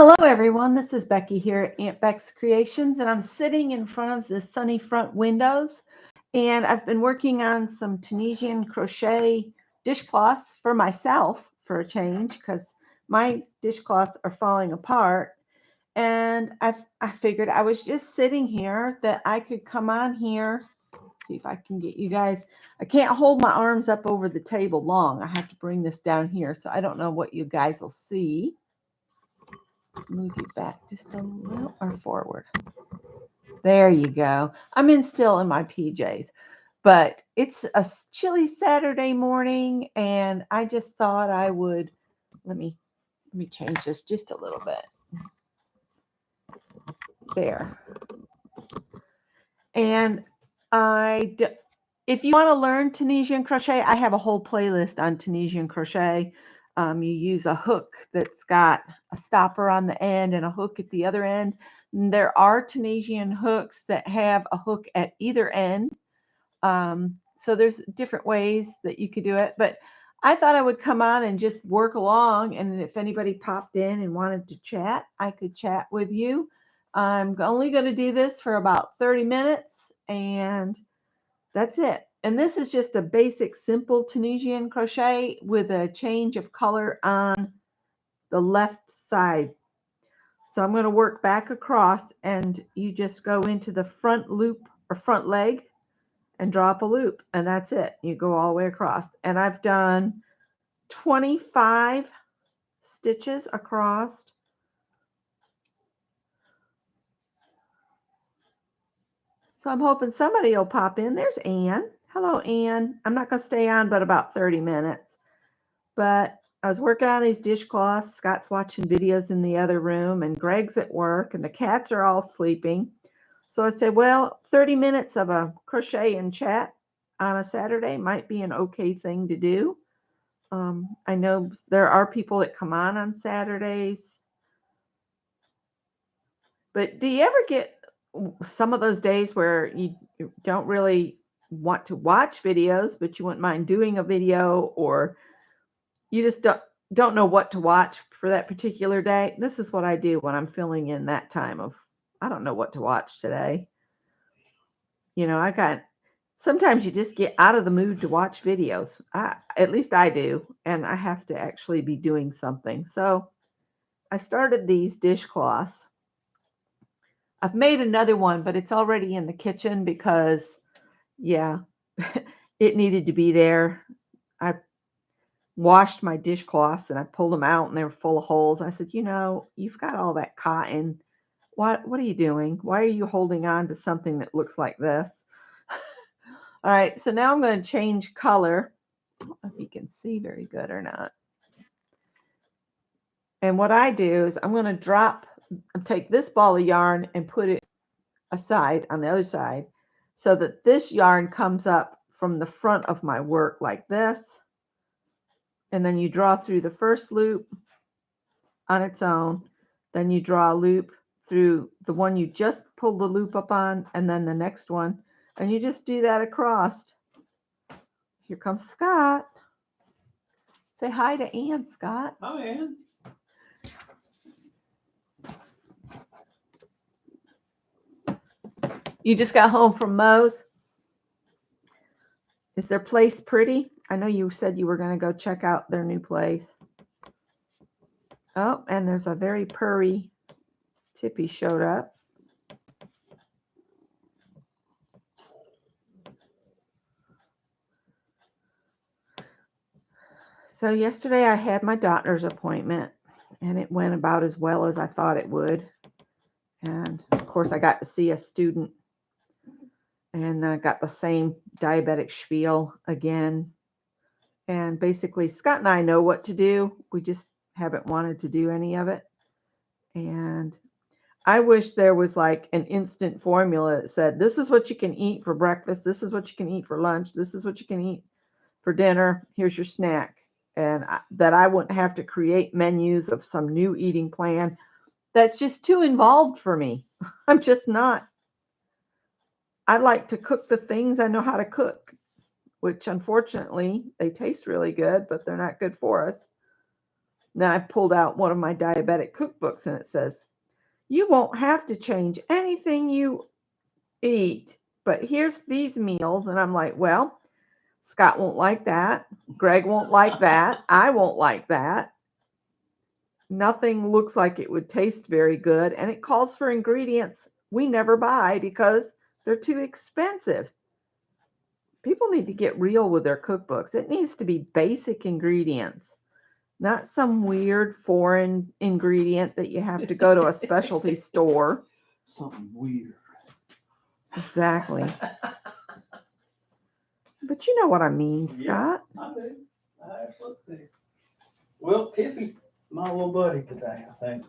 Hello, everyone. This is Becky here at Aunt Beck's Creations, and I'm sitting in front of the sunny front windows. And I've been working on some Tunisian crochet dishcloths for myself for a change because my dishcloths are falling apart. And I figured I was just sitting here that I could come on here. See if I can get you guys. I can't hold my arms up over the table long. I have to bring this down here, so I don't know what you guys will see. Let's move you back just a little or forward. There you go. I'm still in my PJs, but it's a chilly Saturday morning, and I just thought I would let me change this just a little bit. There. And if you want to learn Tunisian crochet, I have a whole playlist on Tunisian crochet. You use a hook that's got a stopper on the end and a hook at the other end. And there are Tunisian hooks that have a hook at either end. So there's different ways that you could do it. But I thought I would come on and just work along. And if anybody popped in and wanted to chat, I could chat with you. I'm only going to do this for about 30 minutes, and that's it. And this is just a basic, simple Tunisian crochet with a change of color on the left side. So I'm going to work back across, and you just go into the front loop or front leg and drop a loop, and that's it. You go all the way across. And I've done 25 stitches across. So I'm hoping somebody will pop in. There's Ann. Hello, Ann. I'm not going to stay on but about 30 minutes. But I was working on these dishcloths. Scott's watching videos in the other room, and Greg's at work, and the cats are all sleeping. So I said, well, 30 minutes of a crochet and chat on a Saturday might be an okay thing to do. I know there are people that come on Saturdays. But do you ever get some of those days where you don't really want to watch videos, but you wouldn't mind doing a video, or you just don't know what to watch for that particular day? This is what I do when I'm filling in that time of, I don't know what to watch today. Sometimes you just get out of the mood to watch videos. At least I do, and I have to actually be doing something. So I started these dishcloths. I've made another one, but it's already in the kitchen because, yeah, it needed to be there. I washed my dishcloths and I pulled them out, and they were full of holes. I said, you've got all that cotton. What are you doing? Why are you holding on to something that looks like this? All right, so now I'm going to change color. I don't know if you can see very good or not. And what I do is I'm going to take this ball of yarn and put it aside on the other side so that this yarn comes up from the front of my work like this. And then you draw through the first loop on its own. Then you draw a loop through the one you just pulled the loop up on, and then the next one. And you just do that across. Here comes Scott. Say hi to Ann, Scott. Hi, Ann. You just got home from Moe's. Is their place pretty? I know you said you were going to go check out their new place. Oh, and there's a very purry Tippy showed up. So yesterday I had my doctor's appointment, and it went about as well as I thought it would. And of course I got to see a student, and I got the same diabetic spiel again. And basically Scott and I know what to do. We just haven't wanted to do any of it. And I wish there was like an instant formula that said, this is what you can eat for breakfast. This is what you can eat for lunch. This is what you can eat for dinner. Here's your snack. And that I wouldn't have to create menus of some new eating plan. That's just too involved for me. I'm just not. I like to cook the things I know how to cook, which unfortunately they taste really good, but they're not good for us. Then I pulled out one of my diabetic cookbooks and it says, you won't have to change anything you eat, but here's these meals. And I'm like, well, Scott won't like that. Greg won't like that. I won't like that. Nothing looks like it would taste very good. And it calls for ingredients we never buy because they're too expensive. People need to get real with their cookbooks. It needs to be basic ingredients, not some weird foreign ingredient that you have to go to a specialty store. Something weird. Exactly. But you know what I mean, Scott. Yeah, I do. I absolutely do. Well, Tiffy's my little buddy today, I think.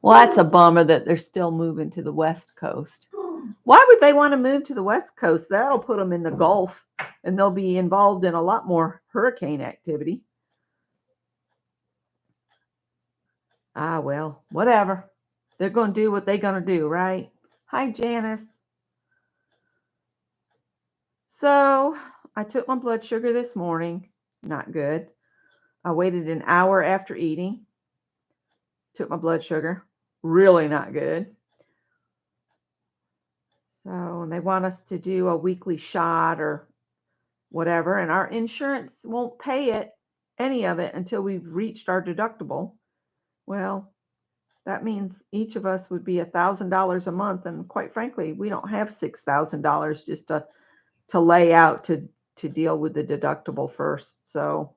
Well, that's a bummer that they're still moving to the West Coast. Why would they want to move to the West Coast? That'll put them in the Gulf, and they'll be involved in a lot more hurricane activity. Ah, well, whatever. They're going to do what they're going to do, right? Hi, Janice. So I took my blood sugar this morning. Not good. I waited an hour after eating. Took my blood sugar. Really not good. So they want us to do a weekly shot or whatever, and our insurance won't pay it, any of it, until we've reached our deductible. Well, that means each of us would be $1,000 a month, and quite frankly, we don't have $6,000 just to lay out to deal with the deductible first. So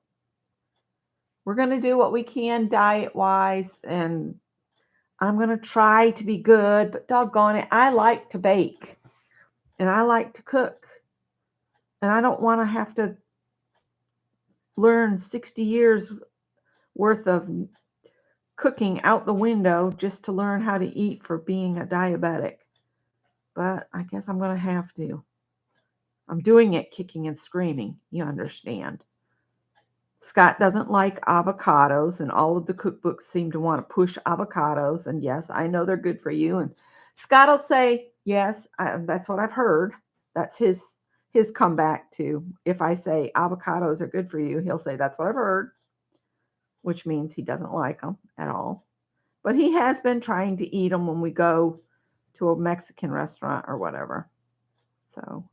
we're going to do what we can diet wise, and I'm going to try to be good, but doggone it, I like to bake and I like to cook, and I don't want to have to learn 60 years worth of cooking out the window just to learn how to eat for being a diabetic. But I guess I'm going to have to. I'm doing it kicking and screaming, you understand. Scott doesn't like avocados, and all of the cookbooks seem to want to push avocados. And yes, I know they're good for you. And Scott will say, yes, that's what I've heard. That's his comeback to, if I say avocados are good for you, he'll say, that's what I've heard, which means he doesn't like them at all. But he has been trying to eat them when we go to a Mexican restaurant or whatever. So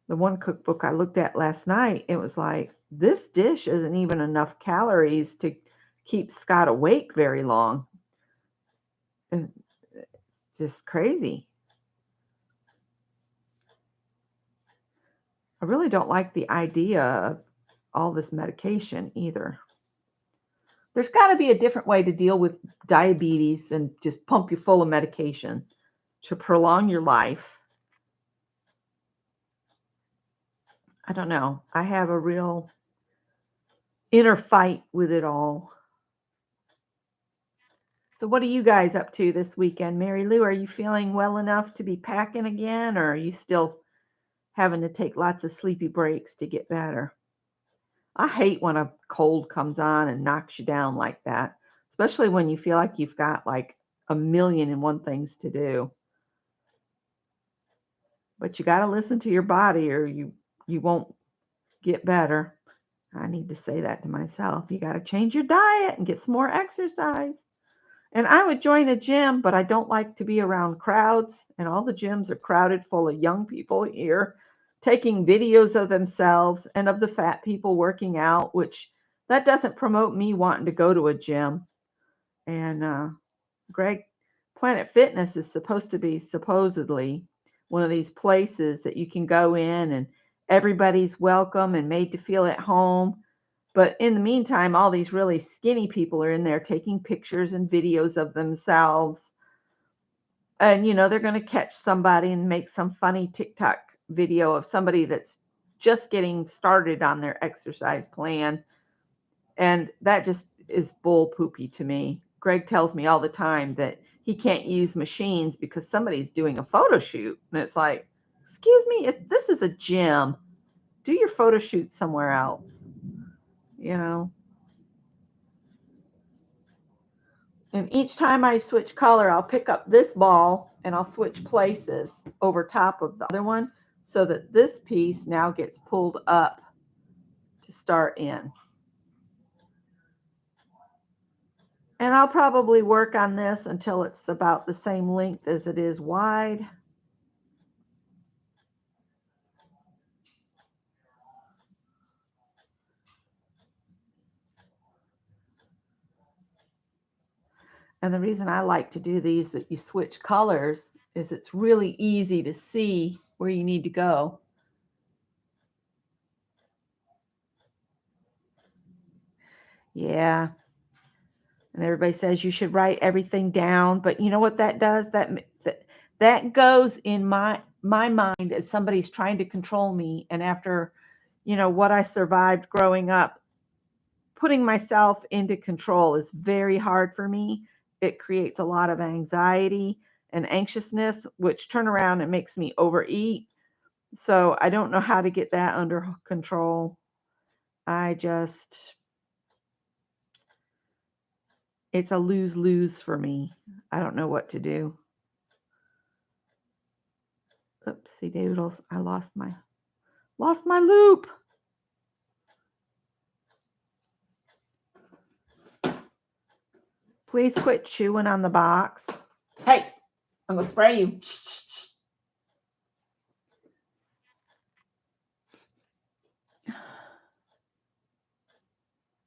the one cookbook I looked at last night, it was like, this dish isn't even enough calories to keep Scott awake very long. It's just crazy. I really don't like the idea of all this medication either. There's got to be a different way to deal with diabetes than just pump you full of medication to prolong your life. I don't know. I have a real inner fight with it all. So what are you guys up to this weekend? Mary Lou, are you feeling well enough to be packing again, or are you still having to take lots of sleepy breaks to get better? I hate when a cold comes on and knocks you down like that, especially when you feel like you've got like 1,000,001 things to do. But you got to listen to your body or you won't get better. I need to say that to myself. You got to change your diet and get some more exercise. And I would join a gym, but I don't like to be around crowds. And all the gyms are crowded full of young people here taking videos of themselves and of the fat people working out, which that doesn't promote me wanting to go to a gym. And Greg, Planet Fitness is supposed to be supposedly one of these places that you can go in and everybody's welcome and made to feel at home. But in the meantime, all these really skinny people are in there taking pictures and videos of themselves. And, they're going to catch somebody and make some funny TikTok video of somebody that's just getting started on their exercise plan. And that just is bull poopy to me. Greg tells me all the time that he can't use machines because somebody's doing a photo shoot. And it's like, excuse me, this is a gym. Do your photo shoot somewhere else. And each time I switch color, I'll pick up this ball and I'll switch places over top of the other one so that this piece now gets pulled up to start in. And I'll probably work on this until it's about the same length as it is wide. And the reason I like to do these that you switch colors is it's really easy to see where you need to go. Yeah. And everybody says you should write everything down, but you know what that does? That goes in my mind as somebody's trying to control me. And after, what I survived growing up, putting myself into control is very hard for me. It creates a lot of anxiety and anxiousness, which turn around and makes me overeat. So I don't know how to get that under control. It's a lose-lose for me. I don't know what to do. Oopsie doodles. I lost my loop. Please quit chewing on the box. Hey, I'm gonna spray you.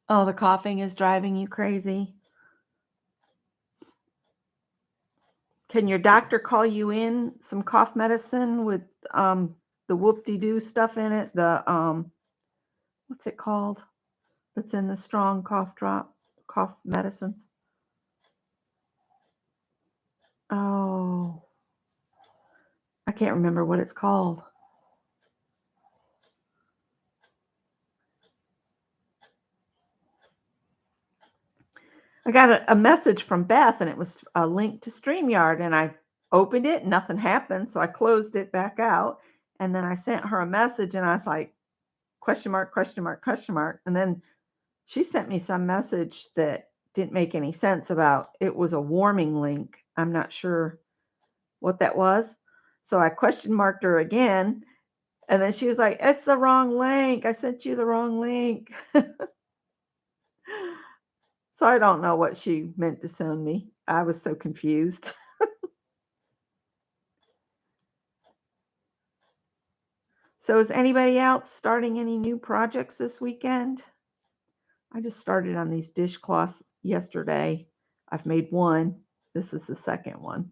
Oh, the coughing is driving you crazy. Can your doctor call you in some cough medicine with the whoop-de-doo stuff in it? The what's it called? That's in the strong cough medicines. Oh, I can't remember what it's called. I got a message from Beth, and it was a link to StreamYard, and I opened it, nothing happened, so I closed it back out, and then I sent her a message, and I was like, question mark, question mark, question mark, and then she sent me some message that didn't make any sense about it was a warming link. I'm not sure what that was, so I question marked her again, and then she was like, it's the wrong link. I sent you the wrong link. So I don't know what she meant to send me. I was so confused. So is anybody else starting any new projects this weekend? I just started on these dishcloths yesterday. I've made one. This is the second one.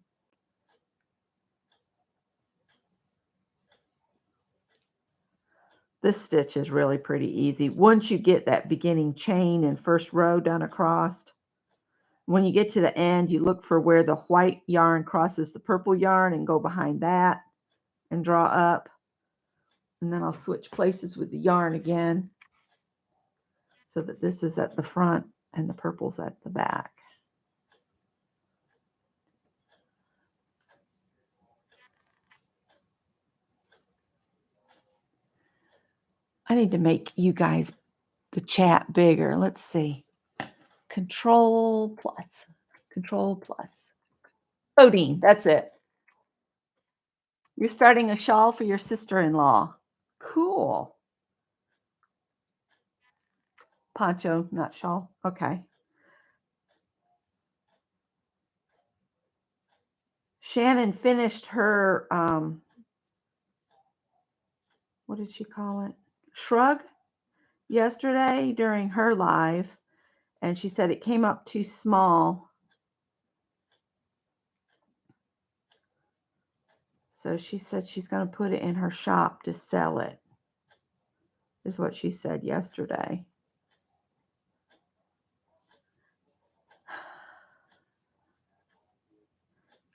This stitch is really pretty easy. Once you get that beginning chain and first row done across, when you get to the end, you look for where the white yarn crosses the purple yarn and go behind that and draw up. And then I'll switch places with the yarn again so that this is at the front and the purple's at the back. I need to make you guys the chat bigger. Let's see. Control plus. Odine, that's it. You're starting a shawl for your sister-in-law. Cool. Poncho, not shawl. Okay. Shannon finished her, what did she call it? Shrug yesterday during her live. And she said it came up too small. So she said she's going to put it in her shop to sell it, is what she said yesterday.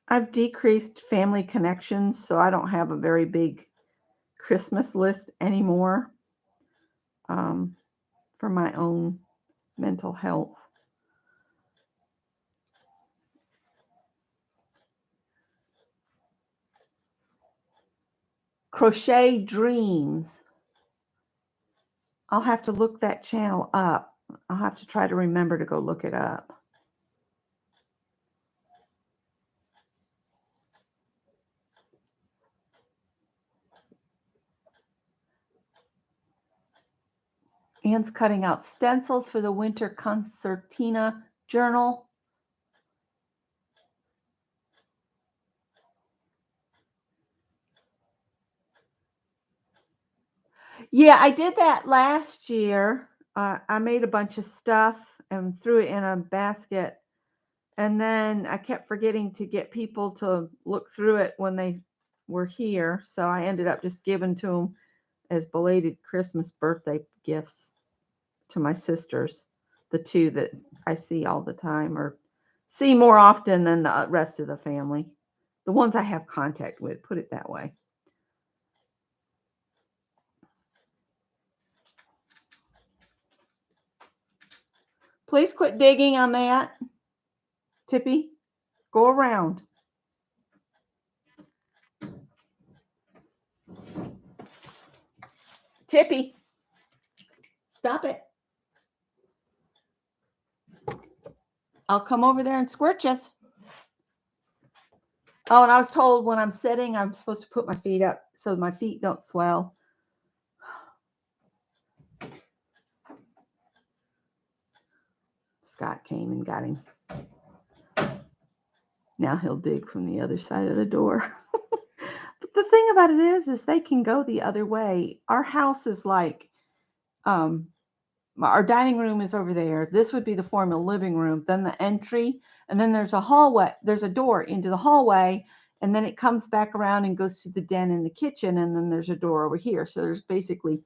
I've decreased family connections, so I don't have a very big Christmas list anymore for my own mental health. Crochet Dreams. I'll have to look that channel up. I'll have to try to remember to go look it up. Anne's cutting out stencils for the winter concertina journal. Yeah, I did that last year. I made a bunch of stuff and threw it in a basket. And then I kept forgetting to get people to look through it when they were here. So I ended up just giving to them as belated Christmas birthday gifts to my sisters, the two that I see all the time or see more often than the rest of the family. The ones I have contact with, put it that way. Please quit digging on that. Tippy, go around. Tippy, stop it. I'll come over there and squirt you. Oh, and I was told when I'm sitting, I'm supposed to put my feet up so my feet don't swell. Scott came and got him. Now he'll dig from the other side of the door. But the thing about it is they can go the other way. Our house is like, our dining room is over there. This would be the formal living room. Then the entry, and then there's a hallway. There's a door into the hallway, and then it comes back around and goes to the den in the kitchen, and then there's a door over here. So there's basically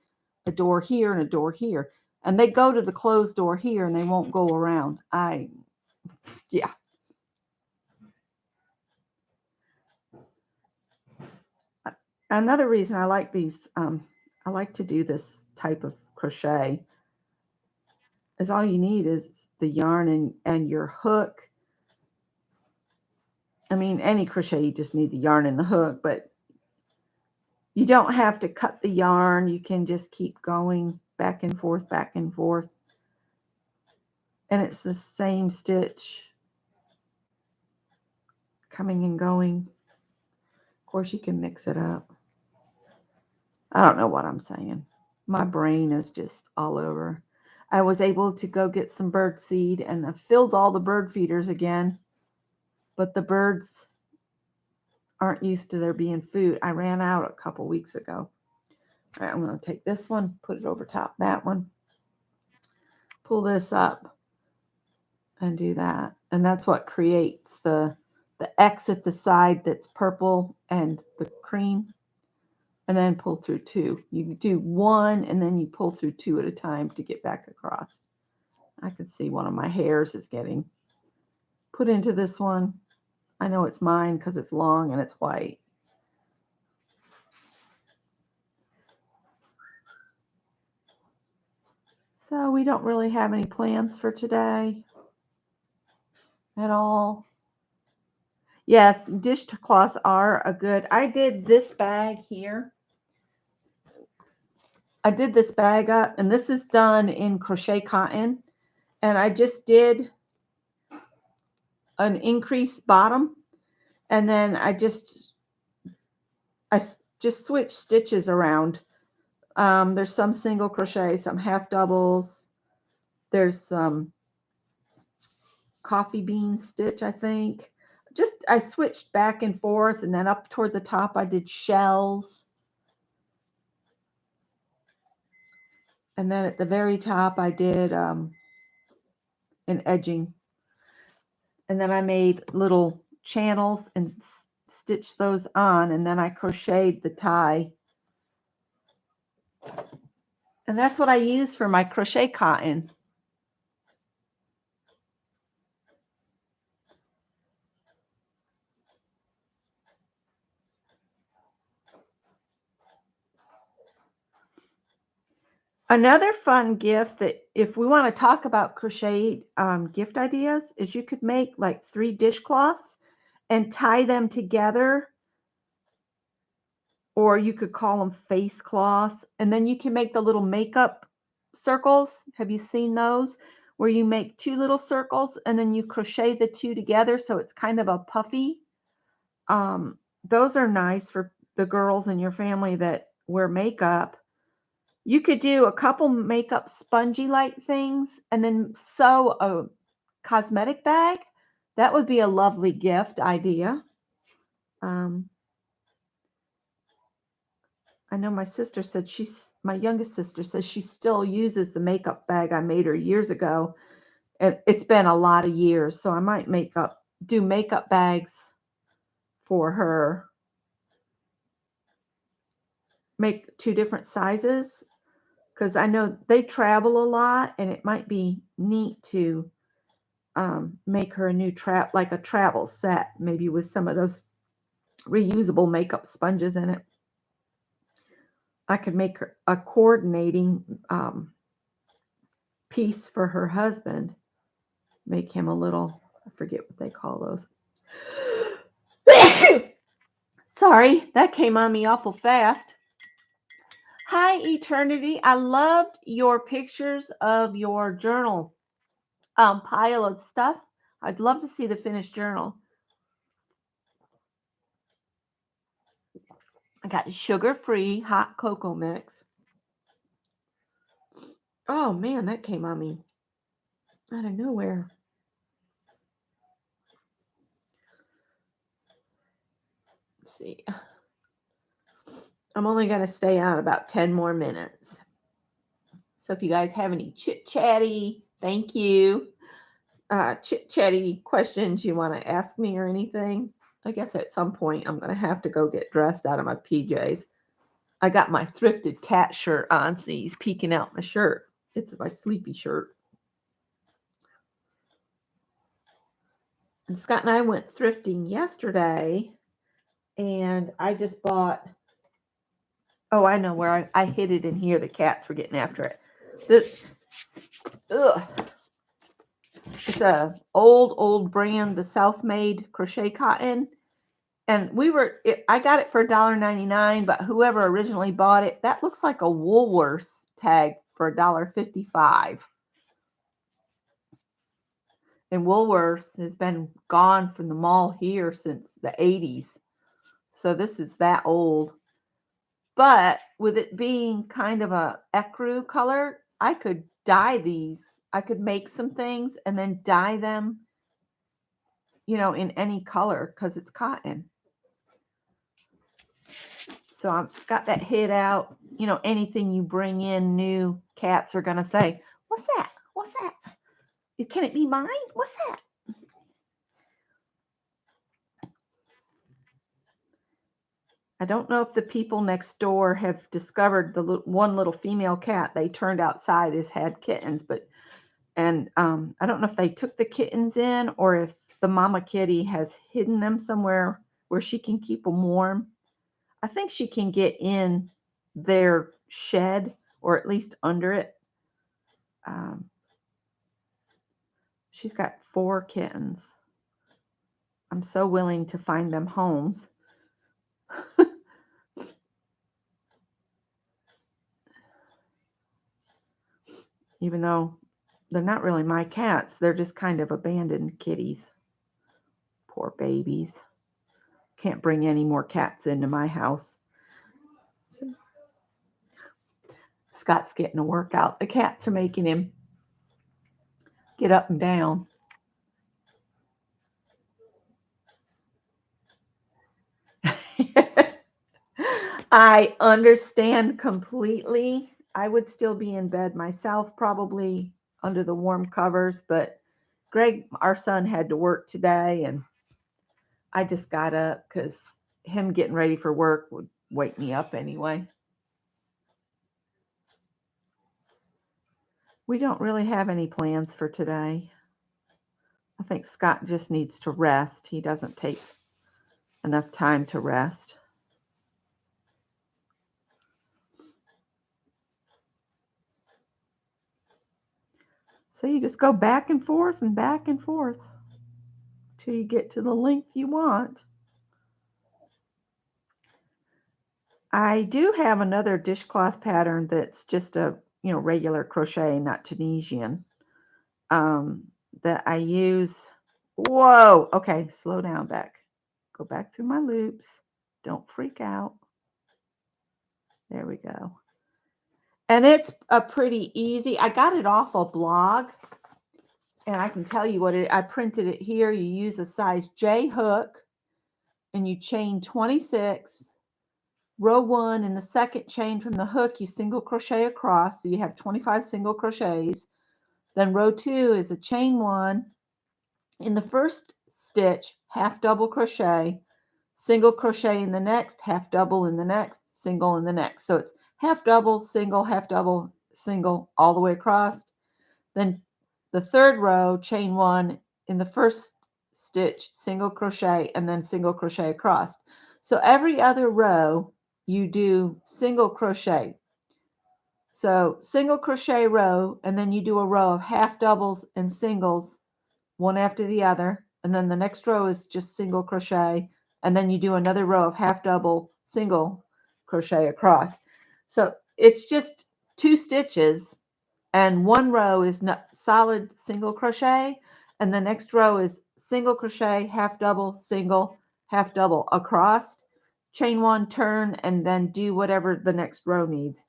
a door here and a door here. And they go to the closed door here, and they won't go around. Yeah. Another reason I like these, I like to do this type of crochet is all you need is the yarn and your hook. I mean, any crochet, you just need the yarn and the hook, but you don't have to cut the yarn. You can just keep going back and forth, back and forth. And it's the same stitch coming and going. Of course, you can mix it up. I don't know what I'm saying. My brain is just all over. I was able to go get some bird seed and I filled all the bird feeders again, but the birds aren't used to there being food. I ran out a couple weeks ago. All right, I'm going to take this one, put it over top that one, pull this up and do that. And that's what creates the X at the side that's purple and the cream. And then pull through two. You do one and then you pull through two at a time to get back across. I can see one of my hairs is getting put into this one. I know it's mine because it's long and it's white. So we don't really have any plans for today at all. Yes, dishcloths are a good. I did this bag here. I did this bag up, and this is done in crochet cotton. And I just did an increased bottom, and then I just switched stitches around. There's some single crochet, some half doubles. There's some coffee bean stitch, I think. I switched back and forth, and then up toward the top I did shells. And then at the very top I did an edging. And then I made little channels and stitched those on, and then I crocheted the tie. And that's what I use for my crochet cotton. Another fun gift that if we want to talk about crochet gift ideas is you could make like 3 dishcloths and tie them together, or you could call them face cloths, and then you can make the little makeup circles. Have you seen those? Where you make 2 little circles and then you crochet the 2 together so it's kind of a puffy. Those are nice for the girls in your family that wear makeup. You could do a couple makeup spongy like things and then sew a cosmetic bag. That would be a lovely gift idea. I know my sister said my youngest sister says she still uses the makeup bag I made her years ago. And it's been a lot of years, so I might do makeup bags for her. Make 2 different sizes because I know they travel a lot, and it might be neat to make her a new like a travel set, maybe with some of those reusable makeup sponges in it. I could make her a coordinating piece for her husband. Make him a little, I forget what they call those. Sorry, that came on me awful fast. Hi, Eternity. I loved your pictures of your journal pile of stuff. I'd love to see the finished journal. I got sugar-free hot cocoa mix. Oh, man, that came on me out of nowhere. Let's see. I'm only going to stay on about 10 more minutes. So if you guys have any chit-chatty, thank you, chit-chatty questions you want to ask me or anything, I guess at some point I'm going to have to go get dressed out of my PJs. I got my thrifted cat shirt on, so he's peeking out my shirt. It's my sleepy shirt. And Scott and I went thrifting yesterday, and I just bought, oh, I know where I hid it in here. The cats were getting after it. It's a old brand, the Self-Made Crochet Cotton. And I got it for $1.99, but whoever originally bought it, that looks like a Woolworths tag for $1.55. And Woolworths has been gone from the mall here since the 80s. So this is that old. But with it being kind of a ecru color, I could dye these. I could make some things and then dye them, in any color because it's cotton. So I've got that hid out. Anything you bring in new, cats are going to say, "What's that? What's that? Can it be mine? What's that?" I don't know if the people next door have discovered the one little female cat they turned outside has had kittens, and I don't know if they took the kittens in or if the mama kitty has hidden them somewhere where she can keep them warm. I think she can get in their shed or at least under it. She's got 4 kittens. I'm so willing to find them homes. Even though they're not really my cats. They're just kind of abandoned kitties. Poor babies. Can't bring any more cats into my house. So, Scott's getting a workout. The cats are making him get up and down. I understand completely. I would still be in bed myself, probably under the warm covers, but Greg, our son, had to work today, and I just got up because him getting ready for work would wake me up anyway. We don't really have any plans for today. I think Scott just needs to rest. He doesn't take enough time to rest. So you just go back and forth till you get to the length you want. I do have another dishcloth pattern that's just a regular crochet, not Tunisian, that I use. Whoa, okay, slow down, Beck. Go back through my loops. Don't freak out. There we go. And it's a pretty easy, I got it off a blog, and I can tell you I printed it here. You use a size J hook, and you chain 26. Row 1 in the second chain from the hook, you single crochet across, so you have 25 single crochets. Then row 2 is a chain 1. In the first stitch, half double crochet, single crochet in the next, half double in the next, single in the next. So it's half double, single, all the way across. Then the third row, chain 1 in the first stitch, single crochet, and then single crochet across. So every other row, you do single crochet. So single crochet row, and then you do a row of half doubles and singles, one after the other. And then the next row is just single crochet. And then you do another row of half double, single crochet across. So it's just 2 stitches, and one row is solid single crochet, and the next row is single crochet, half double, single, half double across, chain 1, turn, and then do whatever the next row needs.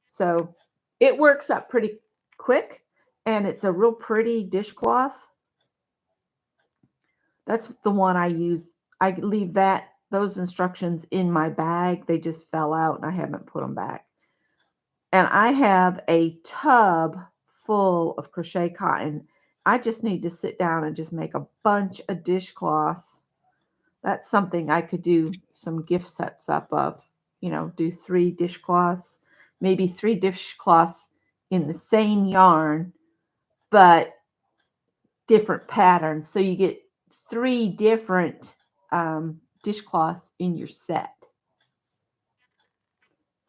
So it works up pretty quick, and it's a real pretty dishcloth. That's the one I use. I leave those instructions in my bag. They just fell out and I haven't put them back. And I have a tub full of crochet cotton. I just need to sit down and just make a bunch of dishcloths. That's something I could do some gift sets up of, do 3 dishcloths, maybe 3 dishcloths in the same yarn, but different patterns. So you get 3 different dishcloths in your set.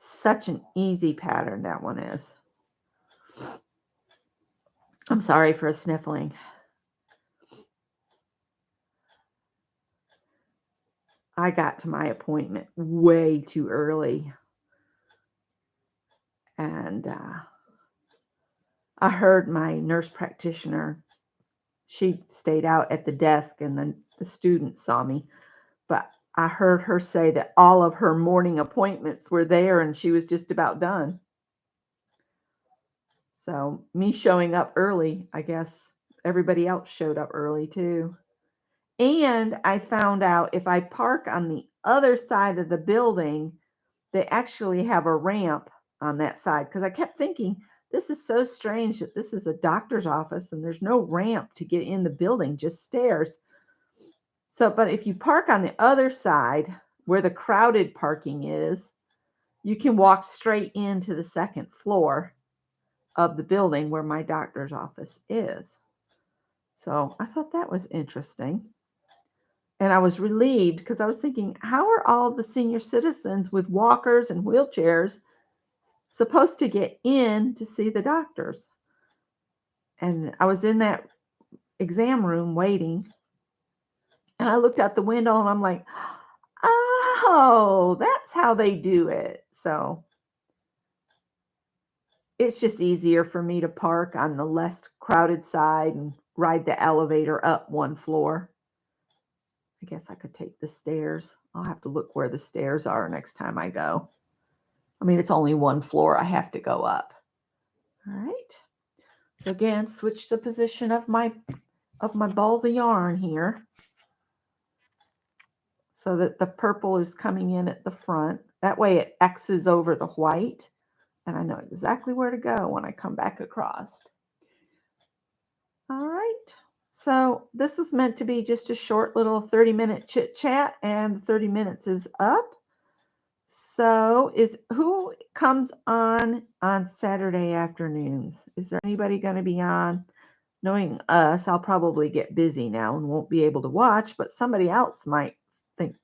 Such an easy pattern that one is. I'm sorry for sniffling. I got to my appointment way too early. And I heard my nurse practitioner, she stayed out at the desk, and then the students saw me. But I heard her say that all of her morning appointments were there and she was just about done. So me showing up early, I guess everybody else showed up early too. And I found out if I park on the other side of the building, they actually have a ramp on that side. Because I kept thinking, this is so strange that this is a doctor's office and there's no ramp to get in the building, just stairs. So, but if you park on the other side where the crowded parking is, you can walk straight into the second floor of the building where my doctor's office is. So I thought that was interesting. And I was relieved because I was thinking, how are all the senior citizens with walkers and wheelchairs supposed to get in to see the doctors? And I was in that exam room waiting, and I looked out the window and I'm like, oh, that's how they do it. So it's just easier for me to park on the less crowded side and ride the elevator up 1 floor. I guess I could take the stairs. I'll have to look where the stairs are next time I go. I mean, it's only 1 floor I have to go up. All right. So again, switch the position of my balls of yarn here so that the purple is coming in at the front. That way it X's over the white, and I know exactly where to go when I come back across. All right. So this is meant to be just a short little 30-minute chit chat, and 30 minutes is up. So who comes on Saturday afternoons? Is there anybody going to be on? Knowing us, I'll probably get busy now and won't be able to watch, but somebody else might think,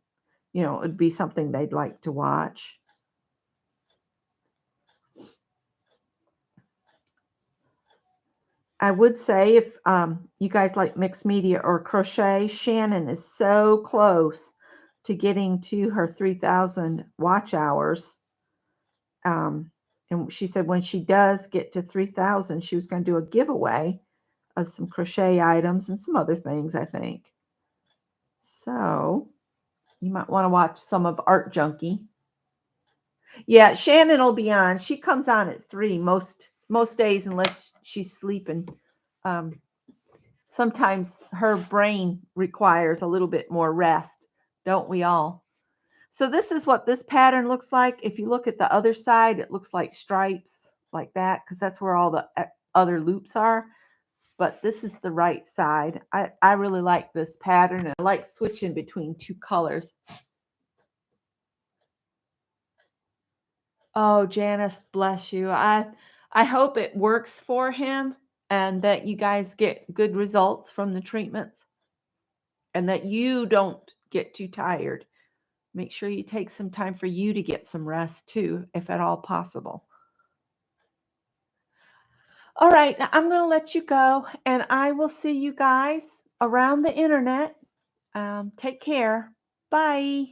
it'd be something they'd like to watch. I would say if you guys like mixed media or crochet, Shannon is so close to getting to her 3,000 watch hours. And she said when she does get to 3,000, she was going to do a giveaway of some crochet items and some other things, I think. So you might want to watch some of Art Junkie. Yeah, Shannon will be on. She comes on at 3 most days unless she's sleeping. Um, Sometimes her brain requires a little bit more rest, don't we all? So this is what this pattern looks like. If you look at the other side, it looks like stripes like that because that's where all the other loops are. But this is the right side. I really like this pattern and I like switching between two colors. Oh, Janice, bless you. I hope it works for him and that you guys get good results from the treatments and that you don't get too tired. Make sure you take some time for you to get some rest too, if at all possible. All right, now I'm going to let you go and I will see you guys around the internet. Take care. Bye.